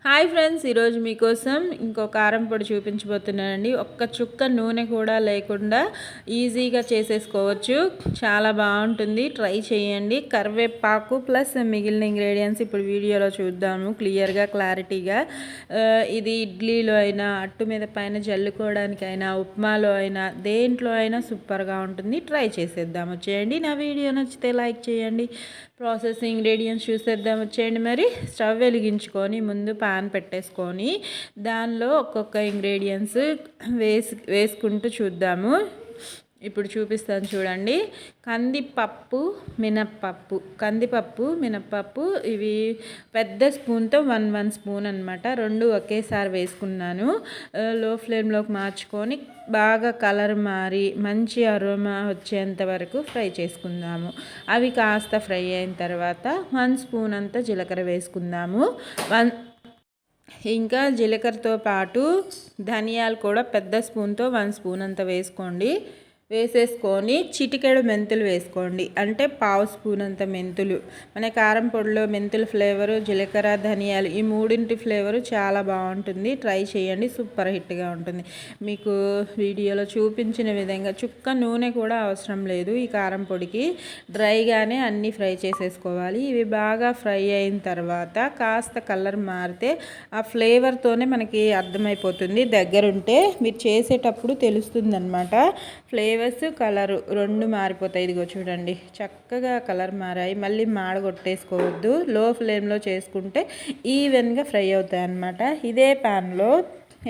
Hi friends, ఈరోజు మీకోసం ఇంకో కారం పొడి చూపించబోతున్నానండి. ఒక్క చుక్క నూనె కూడా లేకుండా ఈజీగా చేసేసుకోవచ్చు. చాలా బాగుంటుంది, ట్రై చేయండి. కరివేపాకు ప్లస్ మిగిలిన ఇంగ్రీడియంట్స్ ఇప్పుడు వీడియోలో చూద్దాము క్లియర్గా, క్లారిటీగా. ఇది ఇడ్లీలో అయినా, అట్టు మీద పైన జల్లుకోవడానికైనా, ఉప్మాలో అయినా, దేంట్లో అయినా సూపర్గా ఉంటుంది. ట్రై చేసేద్దాం వచ్చేయండి. నా వీడియో నచ్చితే లైక్ చేయండి. ప్రాసెస్ ఇంగ్రీడియంట్స్ చూసేద్దాం వచ్చేయండి. మరి స్టవ్ వెలిగించుకొని ముందు పాన్ పెట్టేసుకొని దానిలో ఒక్కొక్క ఇంగ్రీడియంట్స్ వేసుకుంటూ చూద్దాము. ఇప్పుడు చూపిస్తాను చూడండి. కందిపప్పు, మినప్పప్పు ఇవి పెద్ద స్పూన్తో వన్ స్పూన్ అనమాట. రెండు ఒకేసారి వేసుకున్నాను. లో ఫ్లేమ్లోకి మార్చుకొని బాగా కలర్ మారి మంచి అరోమా వచ్చేంత వరకు ఫ్రై చేసుకుందాము. అవి కాస్త ఫ్రై అయిన తర్వాత 1 స్పూన్ అంతా జీలకర్ర వేసుకుందాము. ఇంకా జీలకర్రతో పాటు ధనియాలు కూడా పెద్ద స్పూన్తో 1 స్పూన్ అంత వేసేసుకొని చిటికెడు మెంతులు వేసుకోండి. అంటే 1/2 స్పూన్ అంత మెంతులు. మన కారం పొడిలో మెంతుల ఫ్లేవరు, జీలకర్ర, ధనియాలు ఈ మూడింటి ఫ్లేవరు చాలా బాగుంటుంది. ట్రై చేయండి, సూపర్ హిట్గా ఉంటుంది. మీకు వీడియోలో చూపించిన విధంగా చుక్క నూనె కూడా అవసరం లేదు. ఈ కారం పొడికి డ్రైగానే అన్నీ ఫ్రై చేసేసుకోవాలి. ఇవి బాగా ఫ్రై అయిన తర్వాత కాస్త కలర్ మారితే ఆ ఫ్లేవర్తోనే మనకి అర్థమైపోతుంది. దగ్గరుంటే మీరు చేసేటప్పుడు తెలుస్తుంది అనమాట. ఫ్లేవర్స్, కలరు రెండు మారిపోతాయి. ఇదిగో చూడండి, చక్కగా కలర్ మారాయి. మళ్ళీ మాడగొట్టేసుకోవద్దు. లో ఫ్లేమ్లో చేసుకుంటే ఈవెన్గా ఫ్రై అవుతాయి అన్నమాట. ఇదే ప్యాన్లో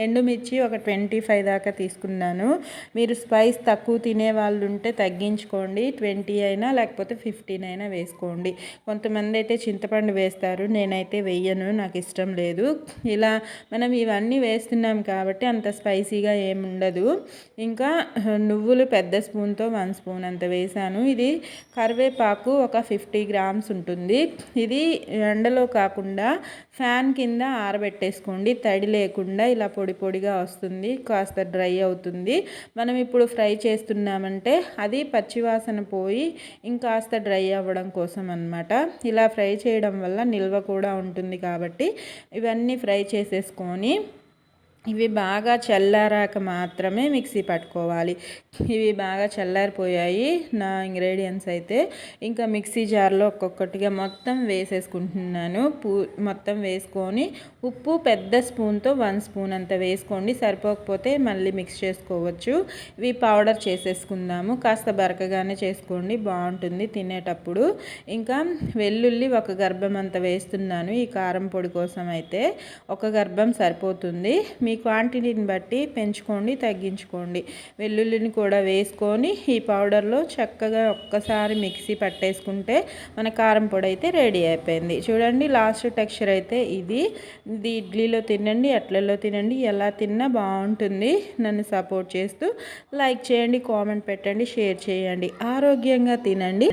ఎండుమిర్చి ఒక 25 దాకా తీసుకున్నాను. మీరు స్పైస్ తక్కువ తినే వాళ్ళు ఉంటే తగ్గించుకోండి. 20 అయినా లేకపోతే 15 అయినా వేసుకోండి. కొంతమంది అయితే చింతపండు వేస్తారు, నేనైతే వెయ్యను, నాకు ఇష్టం లేదు. ఇలా మనం ఇవన్నీ వేస్తున్నాం కాబట్టి అంత స్పైసీగా ఏముండదు. ఇంకా నువ్వులు పెద్ద స్పూన్తో 1 స్పూన్ అంత వేసాను. ఇది కరివేపాకు ఒక 50 గ్రామ్స్ ఉంటుంది. ఇది ఎండలో కాకుండా ఫ్యాన్ కింద ఆరబెట్టేసుకోండి. తడి లేకుండా ఇలా పొడి పొడిగా వస్తుంది, కాస్త డ్రై అవుతుంది. మనం ఇప్పుడు ఫ్రై చేస్తున్నామంటే అది పచ్చివాసన పోయి ఇంకాస్త డ్రై అవ్వడం కోసం అన్నమాట. ఇలా ఫ్రై చేయడం వల్ల నిల్వ కూడా ఉంటుంది కాబట్టి ఇవన్నీ ఫ్రై చేసేసుకొని ఇవి బాగా చల్లారాక మాత్రమే మిక్సీ పట్టుకోవాలి. ఇవి బాగా చల్లారిపోయాయి నా ఇంగ్రీడియంట్స్ అయితే. ఇంకా మిక్సీ జార్లో ఒక్కొక్కటిగా మొత్తం వేసేసుకుంటున్నాను. మొత్తం వేసుకొని ఉప్పు పెద్ద స్పూన్తో 1 స్పూన్ అంత వేసుకోండి. సరిపోకపోతే మళ్ళీ మిక్స్ చేసుకోవచ్చు. ఇవి పౌడర్ చేసేసుకుందాము. కాస్త బరకగానే చేసుకోండి, బాగుంటుంది తినేటప్పుడు. ఇంకా వెల్లుల్లి ఒక గర్భం అంత వేస్తున్నాను. ఈ కారం పొడి కోసం అయితే ఒక గర్భం సరిపోతుంది. మీ క్వాంటిటీని బట్టి పెంచుకోండి, తగ్గించుకోండి. వెల్లుల్లిని కూడా వేసుకొని ఈ పౌడర్లో చక్కగా ఒక్కసారి మిక్సీ పట్టేసుకుంటే మన కారం పొడి అయితే రెడీ అయిపోయింది. చూడండి, లాస్ట్ టెక్స్చర్ అయితే ఇది ఇడ్లీలో తినండి, అట్లలో తినండి, ఎలా తిన్నా బాగుంటుంది. నన్ను సపోర్ట్ చేస్తూ లైక్ చేయండి, కామెంట్ పెట్టండి, షేర్ చేయండి. ఆరోగ్యంగా తినండి.